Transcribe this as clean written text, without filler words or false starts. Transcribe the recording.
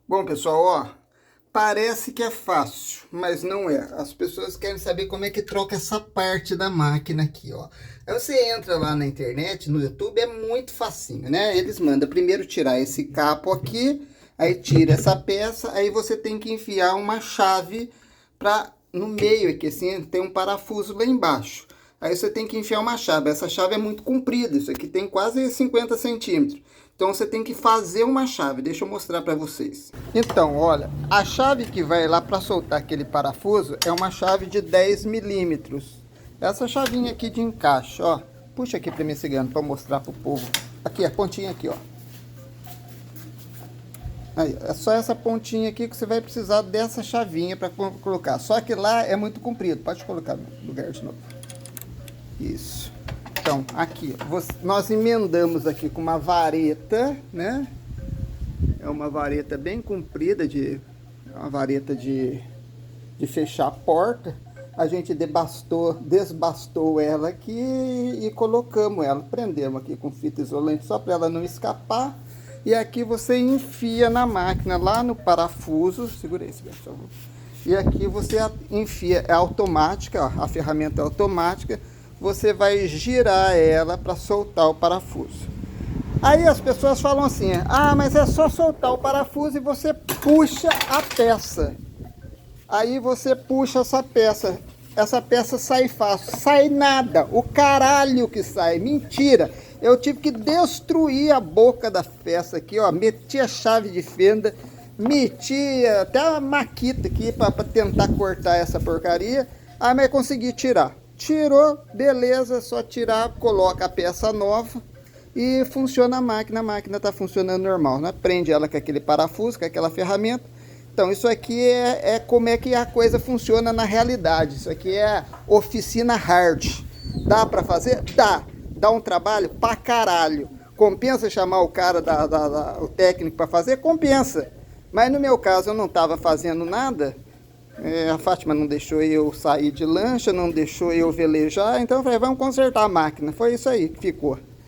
Bom, pessoal, ó, parece que é fácil, mas não é. As pessoas querem saber como é que troca essa parte da máquina aqui, ó. Aí você entra lá na internet, no YouTube, é muito facinho, né? Eles mandam primeiro tirar esse capo aqui, aí tira essa peça, aí você tem que enfiar uma chave no meio aqui, assim, tem um parafuso lá embaixo. Aí você tem que enfiar uma chave. Essa chave é muito comprida, isso aqui tem quase 50 centímetros. Então você tem que fazer uma chave. Deixa eu mostrar para vocês. Então, olha, a chave que vai lá para soltar aquele parafuso é uma chave de 10 milímetros. Essa chavinha aqui de encaixe, ó. Puxa aqui para mim, cigano, para mostrar para o povo. Aqui, a pontinha aqui, ó. Aí, é só essa pontinha aqui que você vai precisar dessa chavinha para colocar. Só que lá é muito comprido. Pode colocar no lugar de novo. Isso. Então, aqui, nós emendamos aqui com uma vareta, né? É uma vareta bem comprida, uma vareta de fechar a porta. A gente desbastou ela aqui e colocamos ela. Prendemos aqui com fita isolante só para ela não escapar. E aqui você enfia na máquina, lá no parafuso. Segura aí, por favor. E aqui você enfia, é automática, ó, a ferramenta é automática. Você vai girar ela para soltar o parafuso. Aí as pessoas falam assim, ah, mas é só soltar o parafuso e você puxa a peça. Aí você puxa essa peça sai fácil. Sai nada, o caralho que sai, mentira. Eu tive que destruir a boca da peça aqui, ó, meti a chave de fenda, meti até a maquita aqui para tentar cortar essa porcaria, aí mas consegui tirar. Tirou, beleza, só tirar, coloca a peça nova e funciona a máquina está funcionando normal, né? Prende ela com aquele parafuso, com aquela ferramenta. Então isso aqui é como é que a coisa funciona na realidade, isso aqui é oficina hard. Dá para fazer? Dá um trabalho pra caralho. Compensa chamar o cara, o técnico para fazer? Compensa. Mas no meu caso eu não estava fazendo nada. A Fátima não deixou eu sair de lancha, não deixou eu velejar, então eu falei, vamos consertar a máquina. Foi isso aí que ficou.